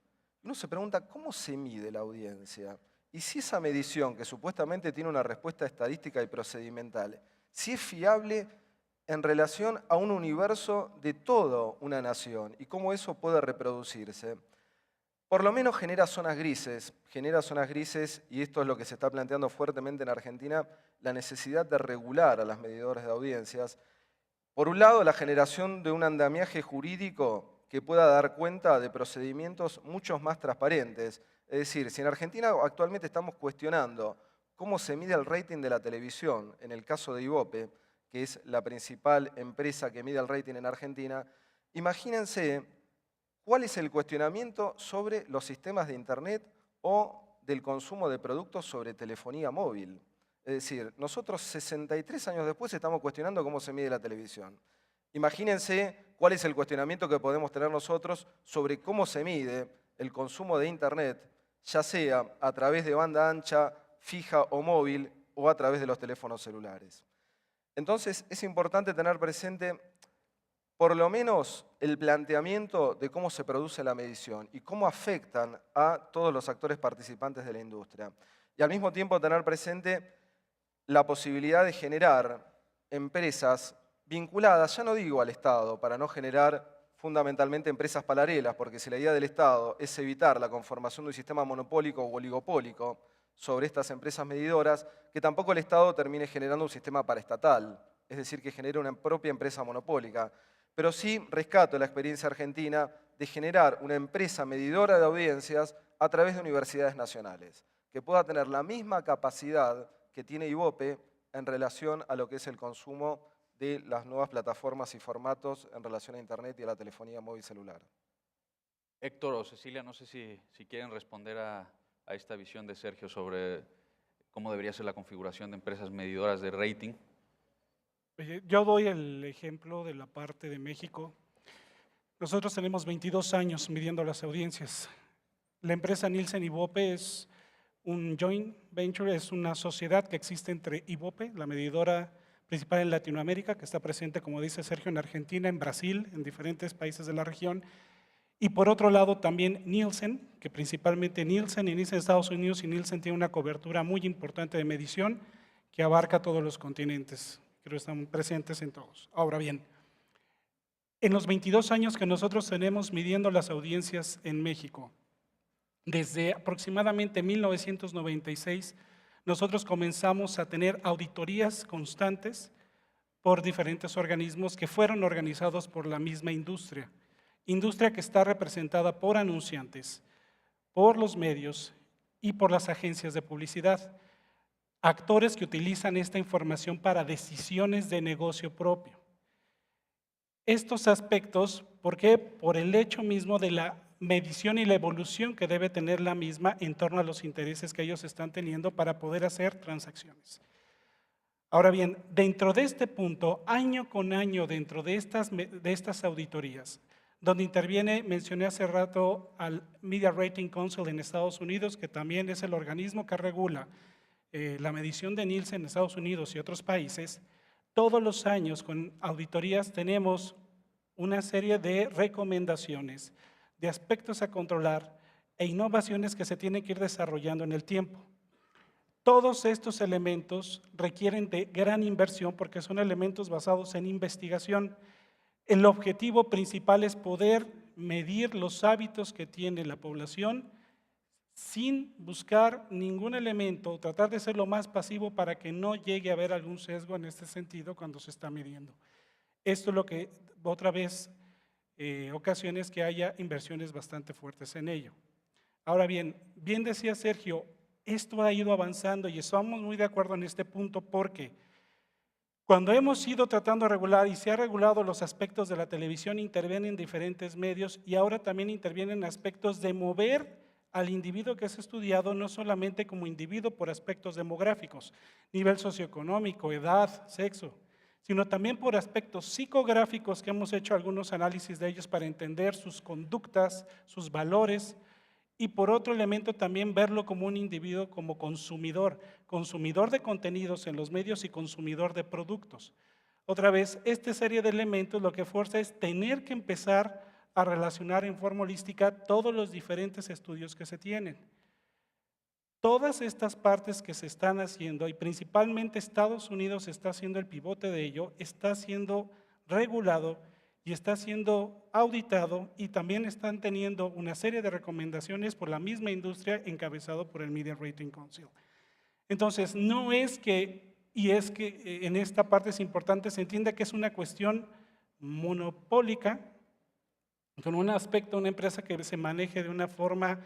uno se pregunta cómo se mide la audiencia y si esa medición, que supuestamente tiene una respuesta estadística y procedimental, si es fiable en relación a un universo de toda una nación y cómo eso puede reproducirse. por lo menos genera zonas grises, y esto es lo que se está planteando fuertemente en Argentina, la necesidad de regular a las medidoras de audiencias. Por un lado, la generación de un andamiaje jurídico que pueda dar cuenta de procedimientos mucho más transparentes. Es decir, si en Argentina actualmente estamos cuestionando cómo se mide el rating de la televisión, en el caso de Ibope, que es la principal empresa que mide el rating en Argentina, imagínense cuál es el cuestionamiento sobre los sistemas de Internet o del consumo de productos sobre telefonía móvil. Es decir, nosotros 63 años después estamos cuestionando cómo se mide la televisión. Imagínense cuál es el cuestionamiento que podemos tener nosotros sobre cómo se mide el consumo de Internet, ya sea a través de banda ancha, fija o móvil, o a través de los teléfonos celulares. Entonces, es importante tener presente por lo menos el planteamiento de cómo se produce la medición y cómo afectan a todos los actores participantes de la industria. Y al mismo tiempo tener presente la posibilidad de generar empresas vinculadas, ya no digo al Estado, para no generar fundamentalmente empresas paralelas, porque si la idea del Estado es evitar la conformación de un sistema monopólico o oligopólico sobre estas empresas medidoras, que tampoco el Estado termine generando un sistema paraestatal, es decir, que genere una propia empresa monopólica. Pero sí rescato la experiencia argentina de generar una empresa medidora de audiencias a través de universidades nacionales, que pueda tener la misma capacidad que tiene Ibope en relación a lo que es el consumo de las nuevas plataformas y formatos en relación a Internet y a la telefonía móvil celular. Héctor o Cecilia, no sé si quieren responder a esta visión de Sergio sobre cómo debería ser la configuración de empresas medidoras de rating. Yo doy el ejemplo de la parte de México. Nosotros tenemos 22 años midiendo las audiencias. La empresa Nielsen Ibope es un joint venture, es una sociedad que existe entre Ibope, la medidora principal en Latinoamérica, que está presente, como dice Sergio, en Argentina, en Brasil, en diferentes países de la región. Y por otro lado también Nielsen, que principalmente Nielsen inicia en Estados Unidos y Nielsen tiene una cobertura muy importante de medición que abarca todos los continentes. Creo que están presentes en todos. Ahora bien, en los 22 años que nosotros tenemos midiendo las audiencias en México, desde aproximadamente 1996, nosotros comenzamos a tener auditorías constantes por diferentes organismos que fueron organizados por la misma industria. Industria que está representada por anunciantes, por los medios y por las agencias de publicidad. Actores que utilizan esta información para decisiones de negocio propio. Estos aspectos, ¿por qué? Por el hecho mismo de la medición y la evolución que debe tener la misma en torno a los intereses que ellos están teniendo para poder hacer transacciones. Ahora bien, dentro de este punto, año con año, dentro de estas auditorías, donde interviene, mencioné hace rato al Media Rating Council en Estados Unidos, que también es el organismo que regula la medición de Nielsen en Estados Unidos y otros países. Todos los años con auditorías tenemos una serie de recomendaciones, de aspectos a controlar e innovaciones que se tienen que ir desarrollando en el tiempo. Todos estos elementos requieren de gran inversión porque son elementos basados en investigación. El objetivo principal es poder medir los hábitos que tiene la población sin buscar ningún elemento, tratar de ser lo más pasivo para que no llegue a haber algún sesgo en este sentido cuando se está midiendo. Esto es lo que, otra vez, ocasiones que haya inversiones bastante fuertes en ello. Ahora bien decía Sergio, esto ha ido avanzando y estamos muy de acuerdo en este punto porque cuando hemos ido tratando de regular y se ha regulado los aspectos de la televisión, intervienen diferentes medios y ahora también intervienen aspectos de mover al individuo que es estudiado no solamente como individuo por aspectos demográficos, nivel socioeconómico, edad, sexo, sino también por aspectos psicográficos que hemos hecho algunos análisis de ellos para entender sus conductas, sus valores, y por otro elemento también verlo como un individuo, como consumidor de contenidos en los medios y consumidor de productos. Otra vez, esta serie de elementos lo que fuerza es tener que empezar a relacionar en forma holística todos los diferentes estudios que se tienen. Todas estas partes que se están haciendo, y principalmente Estados Unidos está haciendo el pivote de ello, está siendo regulado y está siendo auditado y también están teniendo una serie de recomendaciones por la misma industria encabezado por el Media Rating Council. Entonces, no es que, y es que en esta parte es importante, se entiende que es una cuestión monopólica, con un aspecto, una empresa que se maneje de una forma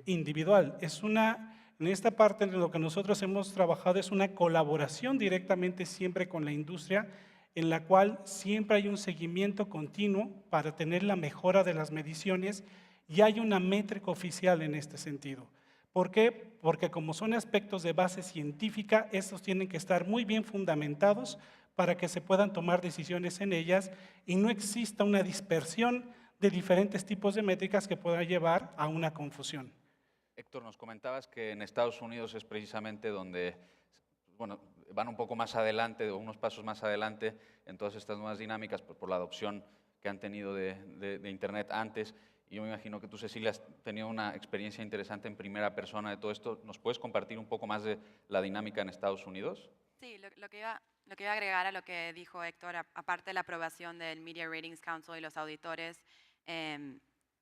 individual. En esta parte lo que nosotros hemos trabajado es una colaboración directamente siempre con la industria, en la cual siempre hay un seguimiento continuo para tener la mejora de las mediciones y hay una métrica oficial en este sentido. ¿Por qué? Porque como son aspectos de base científica, estos tienen que estar muy bien fundamentados para que se puedan tomar decisiones en ellas y no exista una dispersión de diferentes tipos de métricas que puedan llevar a una confusión. Héctor, nos comentabas que en Estados Unidos es precisamente donde, bueno, van un poco más adelante, o unos pasos más adelante en todas estas nuevas dinámicas por la adopción que han tenido de Internet antes. Y yo me imagino que tú, Cecilia, has tenido una experiencia interesante en primera persona de todo esto. ¿Nos puedes compartir un poco más de la dinámica en Estados Unidos? Sí, lo que iba a agregar a lo que dijo Héctor, aparte de la aprobación del Media Ratings Council y los auditores,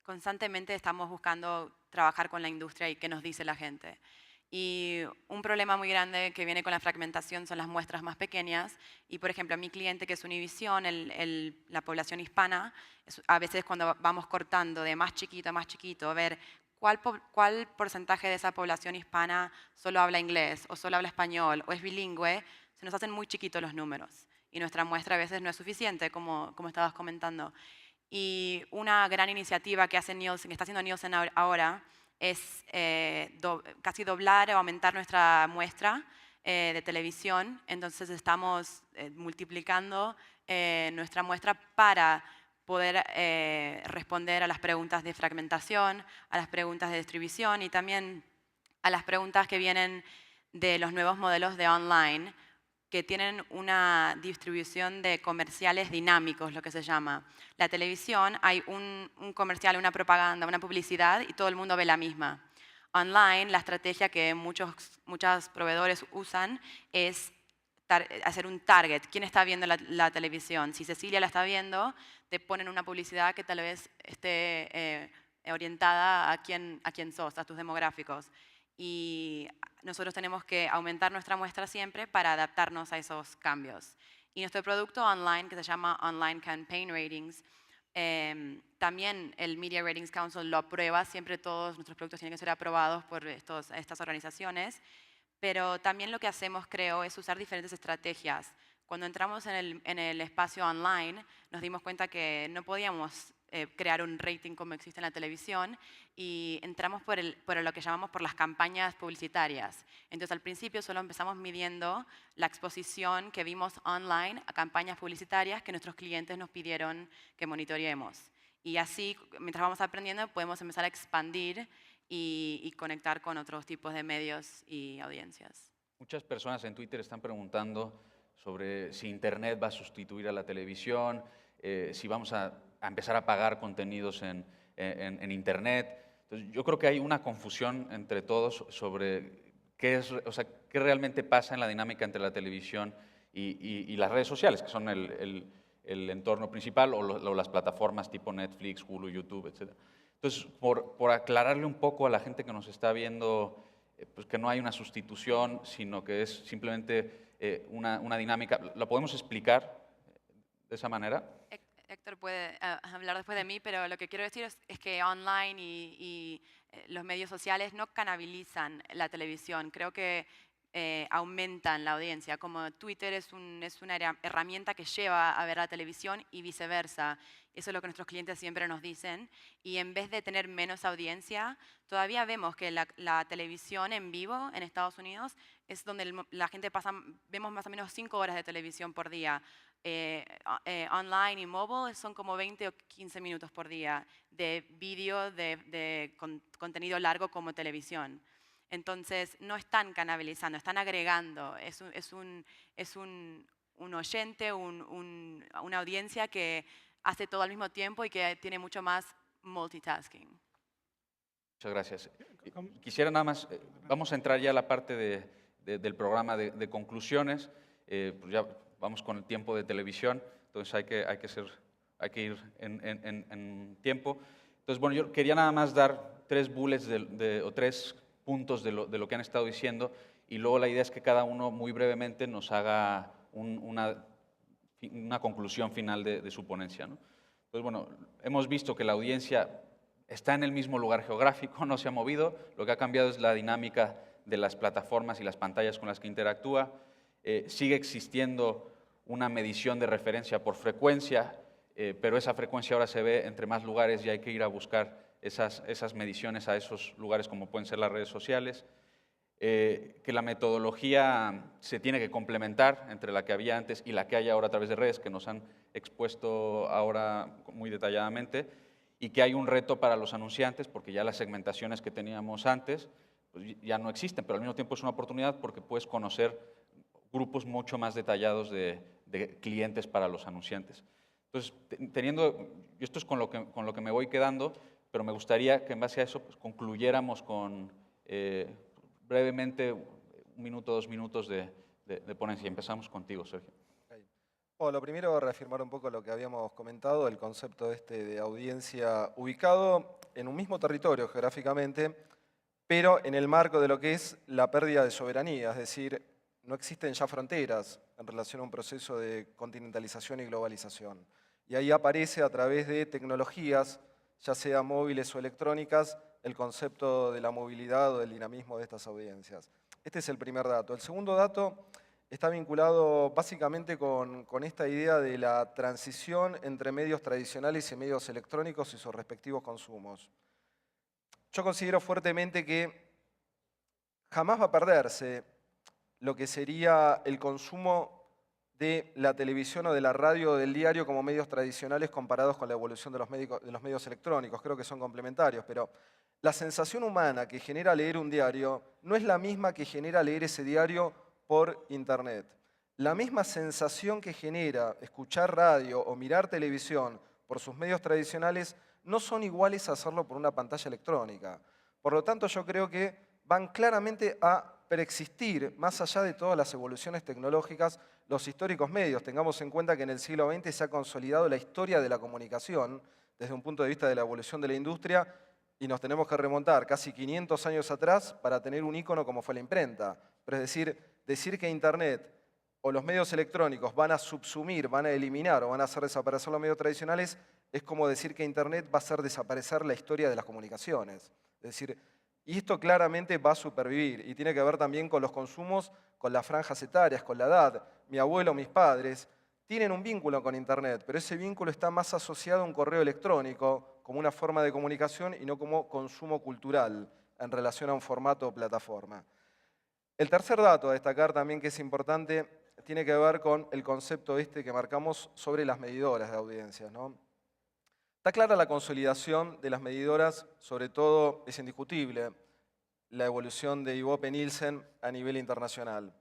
constantemente estamos buscando trabajar con la industria y qué nos dice la gente. Y un problema muy grande que viene con la fragmentación son las muestras más pequeñas. Y, por ejemplo, a mi cliente, que es Univision, la población hispana, a veces cuando vamos cortando de más chiquito a más chiquito, ver cuál porcentaje de esa población hispana solo habla inglés, o solo habla español, o es bilingüe, se nos hacen muy chiquitos los números. Y nuestra muestra a veces no es suficiente, como estabas comentando. Y una gran iniciativa que hace Nielsen, que está haciendo Nielsen ahora, es casi doblar o aumentar nuestra muestra de televisión. Entonces estamos multiplicando nuestra muestra para poder responder a las preguntas de fragmentación, a las preguntas de distribución y también a las preguntas que vienen de los nuevos modelos de online, que tienen una distribución de comerciales dinámicos, lo que se llama. La televisión, hay un comercial, una propaganda, una publicidad y todo el mundo ve la misma. Online, la estrategia que muchos proveedores usan es hacer un target. ¿Quién está viendo la televisión? Si Cecilia la está viendo, te ponen una publicidad que tal vez esté orientada a quién sos, a tus demográficos. Y nosotros tenemos que aumentar nuestra muestra siempre para adaptarnos a esos cambios. Y nuestro producto online, que se llama Online Campaign Ratings, también el Media Ratings Council lo aprueba. Siempre todos nuestros productos tienen que ser aprobados por estas organizaciones. Pero también lo que hacemos, creo, es usar diferentes estrategias. Cuando entramos en el espacio online, nos dimos cuenta que no podíamos crear un rating como existe en la televisión y entramos por lo que llamamos por las campañas publicitarias. Entonces, al principio solo empezamos midiendo la exposición que vimos online a campañas publicitarias que nuestros clientes nos pidieron que monitoreemos. Y así, mientras vamos aprendiendo, podemos empezar a expandir y conectar con otros tipos de medios y audiencias. Muchas personas en Twitter están preguntando sobre si Internet va a sustituir a la televisión, si vamos a empezar a pagar contenidos en Internet. Entonces, yo creo que hay una confusión entre todos sobre qué realmente pasa en la dinámica entre la televisión y las redes sociales, que son el entorno principal, o las plataformas tipo Netflix, Hulu, YouTube, etc. Entonces, por aclararle un poco a la gente que nos está viendo, pues que no hay una sustitución, sino que es simplemente una dinámica, ¿la podemos explicar de esa manera? Héctor puede hablar después de mí, pero lo que quiero decir es que online y los medios sociales no canalizan la televisión. Creo que aumentan la audiencia. Como Twitter es una herramienta que lleva a ver la televisión y viceversa. Eso es lo que nuestros clientes siempre nos dicen. Y en vez de tener menos audiencia, todavía vemos que la televisión en vivo en Estados Unidos es donde la gente vemos más o menos 5 horas de televisión por día. Online y mobile son como 20 o 15 minutos por día de vídeo, de contenido largo como televisión. Entonces, no están canalizando, están agregando. Es un oyente, una audiencia que hace todo al mismo tiempo y que tiene mucho más multitasking. Muchas gracias. Quisiera nada más, vamos a entrar ya a la parte del programa de conclusiones. Pues ya vamos con el tiempo de televisión. entonces hay que ir en tiempo. Entonces, bueno, yo quería nada más dar 3 bullets o 3 puntos de lo que han estado diciendo, y luego la idea es que cada uno muy brevemente nos haga una conclusión final de su ponencia, ¿no? Entonces, bueno, hemos visto que la audiencia está en el mismo lugar geográfico, no se ha movido, lo que ha cambiado es la dinámica de las plataformas y las pantallas con las que interactúa. Sigue existiendo una medición de referencia por frecuencia, pero esa frecuencia ahora se ve entre más lugares y hay que ir a buscar esas mediciones a esos lugares como pueden ser las redes sociales. Que la metodología se tiene que complementar entre la que había antes y la que hay ahora a través de redes, que nos han expuesto ahora muy detalladamente, y que hay un reto para los anunciantes, porque ya las segmentaciones que teníamos antes pues ya no existen, pero al mismo tiempo es una oportunidad porque puedes conocer grupos mucho más detallados de clientes para los anunciantes. Entonces, esto es con lo que me voy quedando, pero me gustaría que en base a eso pues, concluyéramos con brevemente 1 minuto, 2 minutos de ponencia. Empezamos contigo, Sergio. Okay. Bueno, lo primero, reafirmar un poco lo que habíamos comentado, el concepto de audiencia ubicado en un mismo territorio geográficamente, pero en el marco de lo que es la pérdida de soberanía, es decir, no existen ya fronteras en relación a un proceso de continentalización y globalización. Y ahí aparece a través de tecnologías, ya sea móviles o electrónicas, el concepto de la movilidad o del dinamismo de estas audiencias. Este es el primer dato. El segundo dato está vinculado básicamente con esta idea de la transición entre medios tradicionales y medios electrónicos y sus respectivos consumos. Yo considero fuertemente que jamás va a perderse lo que sería el consumo de la televisión o de la radio o del diario como medios tradicionales comparados con la evolución de los medios electrónicos. Creo que son complementarios, pero la sensación humana que genera leer un diario no es la misma que genera leer ese diario por internet. La misma sensación que genera escuchar radio o mirar televisión por sus medios tradicionales no son iguales a hacerlo por una pantalla electrónica. Por lo tanto, yo creo que van claramente a preexistir, más allá de todas las evoluciones tecnológicas, los históricos medios. Tengamos en cuenta que en el siglo XX se ha consolidado la historia de la comunicación desde un punto de vista de la evolución de la industria y nos tenemos que remontar casi 500 años atrás para tener un ícono como fue la imprenta. Pero es decir que Internet o los medios electrónicos van a subsumir, van a eliminar o van a hacer desaparecer los medios tradicionales, es como decir que Internet va a hacer desaparecer la historia de las comunicaciones. Es decir, y esto claramente va a supervivir y tiene que ver también con los consumos, con las franjas etarias, con la edad. Mi abuelo, mis padres tienen un vínculo con Internet, pero ese vínculo está más asociado a un correo electrónico como una forma de comunicación y no como consumo cultural en relación a un formato o plataforma. El tercer dato a destacar también que es importante tiene que ver con el concepto que marcamos sobre las medidoras de audiencias, ¿no? Está clara la consolidación de las medidoras, sobre todo es indiscutible la evolución de Ibope-Nielsen a nivel internacional.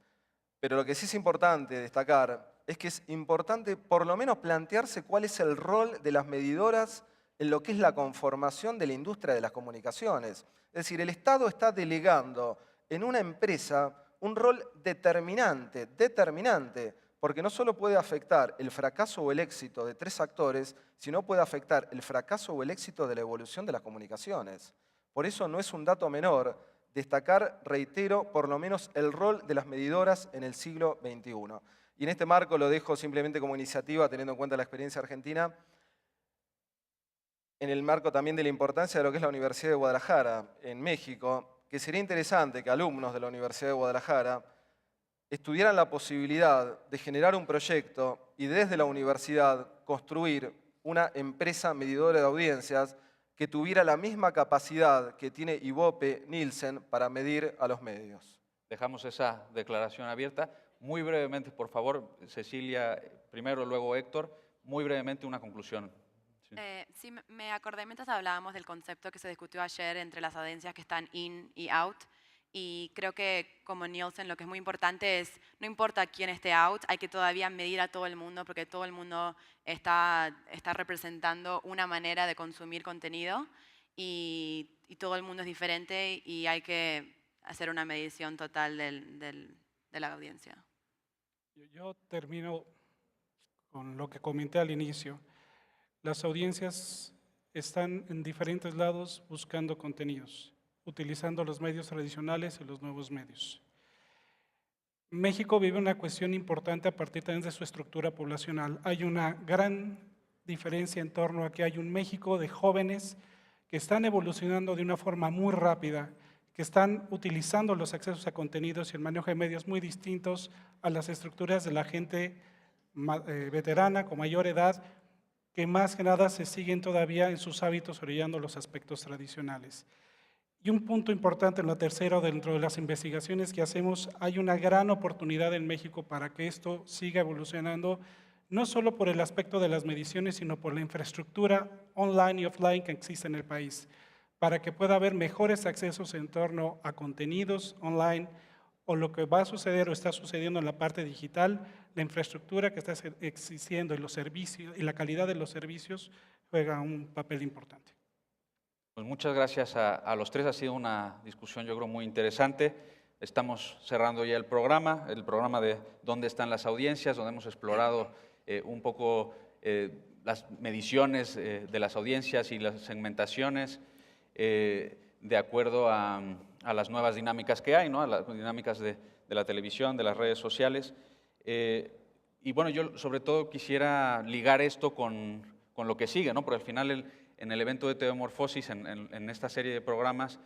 Pero lo que sí es importante destacar es que es importante por lo menos plantearse cuál es el rol de las medidoras en lo que es la conformación de la industria de las comunicaciones. Es decir, el Estado está delegando en una empresa un rol determinante, porque no solo puede afectar el fracaso o el éxito de 3 actores, sino puede afectar el fracaso o el éxito de la evolución de las comunicaciones. Por eso no es un dato menor destacar, reitero, por lo menos el rol de las medidoras en el siglo XXI. Y en este marco lo dejo simplemente como iniciativa, teniendo en cuenta la experiencia argentina, en el marco también de la importancia de lo que es la Universidad de Guadalajara, en México, que sería interesante que alumnos de la Universidad de Guadalajara estudiaran la posibilidad de generar un proyecto y desde la universidad construir una empresa medidora de audiencias que tuviera la misma capacidad que tiene Ibope-Nielsen para medir a los medios. Dejamos esa declaración abierta. Muy brevemente, por favor, Cecilia, primero, luego Héctor, muy brevemente una conclusión. Sí, sí me acordé mientras hablábamos del concepto que se discutió ayer entre las audiencias que están in y out. Y creo que como Nielsen lo que es muy importante es, no importa quién esté out, hay que todavía medir a todo el mundo porque todo el mundo está representando una manera de consumir contenido y todo el mundo es diferente y hay que hacer una medición total de la audiencia. Yo termino con lo que comenté al inicio. Las audiencias están en diferentes lados buscando contenidos, utilizando los medios tradicionales y los nuevos medios. México vive una cuestión importante a partir también de su estructura poblacional. Hay una gran diferencia en torno a que hay un México de jóvenes que están evolucionando de una forma muy rápida, que están utilizando los accesos a contenidos y el manejo de medios muy distintos a las estructuras de la gente veterana, con mayor edad, que más que nada se siguen todavía en sus hábitos orillando los aspectos tradicionales. Y un punto importante en lo tercero, dentro de las investigaciones que hacemos, hay una gran oportunidad en México para que esto siga evolucionando, no solo por el aspecto de las mediciones, sino por la infraestructura online y offline que existe en el país, para que pueda haber mejores accesos en torno a contenidos online o lo que va a suceder o está sucediendo en la parte digital, la infraestructura que está existiendo y los servicios y la calidad de los servicios juega un papel importante. Pues muchas gracias a los tres, ha sido una discusión yo creo muy interesante. Estamos cerrando ya el programa de dónde están las audiencias, donde hemos explorado un poco las mediciones de las audiencias y las segmentaciones de acuerdo a las nuevas dinámicas que hay, ¿no? A las dinámicas de la televisión, de las redes sociales. Y bueno, yo sobre todo quisiera ligar esto con lo que sigue, ¿no? Porque al final en el evento de TV Morfosis, en esta serie de programas,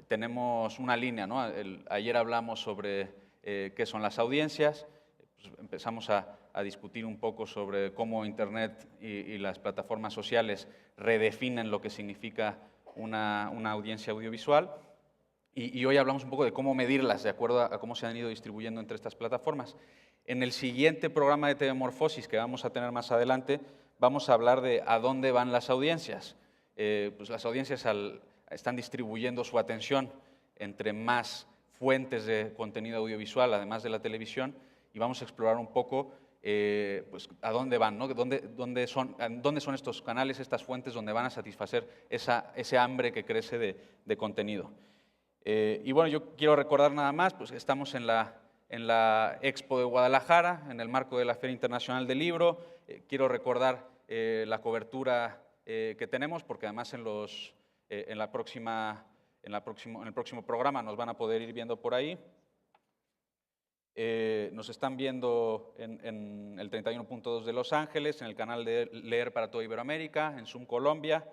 tenemos una línea, ¿no? Ayer hablamos sobre qué son las audiencias, pues empezamos a discutir un poco sobre cómo Internet y las plataformas sociales redefinen lo que significa una audiencia audiovisual, y hoy hablamos un poco de cómo medirlas de acuerdo a cómo se han ido distribuyendo entre estas plataformas. En el siguiente programa de TV Morfosis que vamos a tener más adelante, vamos a hablar de a dónde van las audiencias. Pues las audiencias están distribuyendo su atención entre más fuentes de contenido audiovisual, además de la televisión, y vamos a explorar un poco pues, a dónde van, ¿no? ¿Dónde son estos canales, estas fuentes donde van a satisfacer ese hambre que crece de contenido. Y bueno, yo quiero recordar nada más, pues estamos en la Expo de Guadalajara, en el marco de la Feria Internacional del Libro. Quiero recordar la cobertura que tenemos, porque además en el próximo programa nos van a poder ir viendo por ahí. Nos están viendo en el 31.2 de Los Ángeles, en el canal de Leer para toda Iberoamérica, en Zoom Colombia,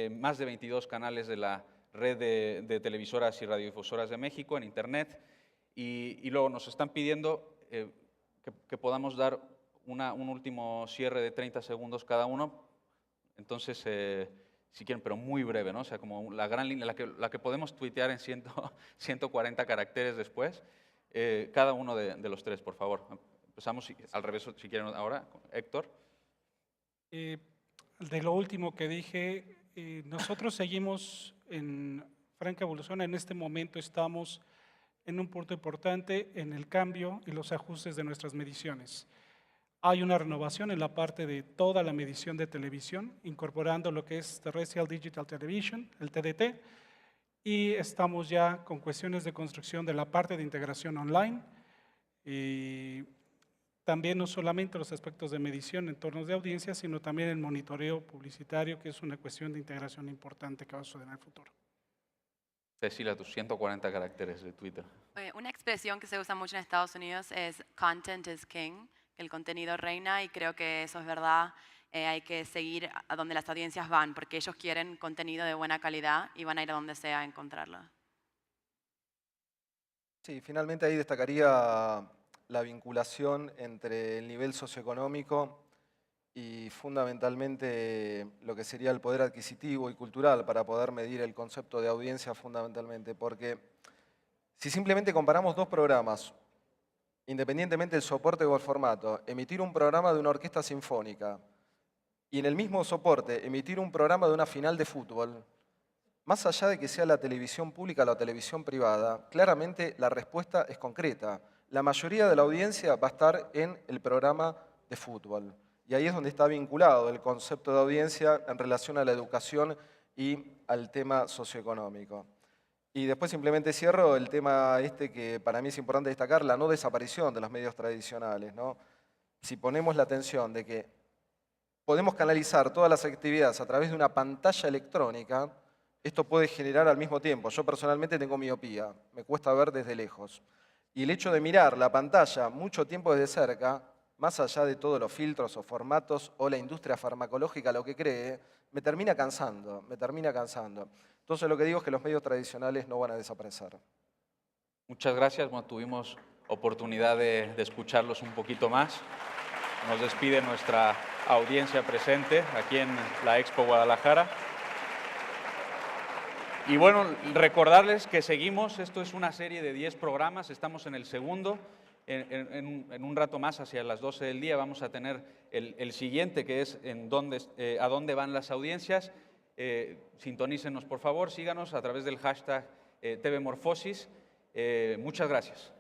más de 22 canales de la red de televisoras y radiodifusoras de México en Internet, y luego nos están pidiendo que podamos dar un último cierre de 30 segundos cada uno. Entonces, si quieren, pero muy breve, ¿no? O sea, como la gran línea, la que podemos tuitear en 140 caracteres después. Cada uno de los tres, por favor. Empezamos al revés, si quieren ahora. Héctor. De lo último que dije, nosotros seguimos en franca evolución. En este momento estamos en un punto importante en el cambio y los ajustes de nuestras mediciones. Hay una renovación en la parte de toda la medición de televisión, incorporando lo que es Terrestrial Digital Television, el TDT, y estamos ya con cuestiones de construcción de la parte de integración online, y también no solamente los aspectos de medición en torno de audiencias, sino también el monitoreo publicitario, que es una cuestión de integración importante que va a suceder en el futuro. Cecilia, tus 140 caracteres de Twitter. Una expresión que se usa mucho en Estados Unidos es content is king, que el contenido reina, y creo que eso es verdad. Hay que seguir a donde las audiencias van, porque ellos quieren contenido de buena calidad y van a ir a donde sea a encontrarlo. Sí, finalmente ahí destacaría la vinculación entre el nivel socioeconómico y fundamentalmente lo que sería el poder adquisitivo y cultural para poder medir el concepto de audiencia fundamentalmente, porque si simplemente comparamos dos programas, independientemente del soporte o el formato, emitir un programa de una orquesta sinfónica y en el mismo soporte emitir un programa de una final de fútbol, más allá de que sea la televisión pública o la televisión privada, claramente la respuesta es concreta. La mayoría de la audiencia va a estar en el programa de fútbol. Y ahí es donde está vinculado el concepto de audiencia en relación a la educación y al tema socioeconómico. Y después simplemente cierro el tema que para mí es importante destacar, la no desaparición de los medios tradicionales, ¿no? si ponemos la atención de que podemos canalizar todas las actividades a través de una pantalla electrónica, esto puede generar al mismo tiempo. Yo personalmente tengo miopía, me cuesta ver desde lejos. Y el hecho de mirar la pantalla mucho tiempo desde cerca, más allá de todos los filtros o formatos o la industria farmacológica lo que cree, me termina cansando, me termina cansando. Entonces lo que digo es que los medios tradicionales no van a desaparecer. Muchas gracias. Bueno, tuvimos oportunidad de escucharlos un poquito más. Nos despide nuestra audiencia presente aquí en la Expo Guadalajara. Y bueno, recordarles que seguimos, esto es una serie de 10 programas, estamos en el segundo. En un rato más, hacia las 12 del día, vamos a tener el siguiente, que es a dónde van las audiencias. Sintonícenos, por favor, síganos a través del hashtag TVMorfosis. Muchas gracias.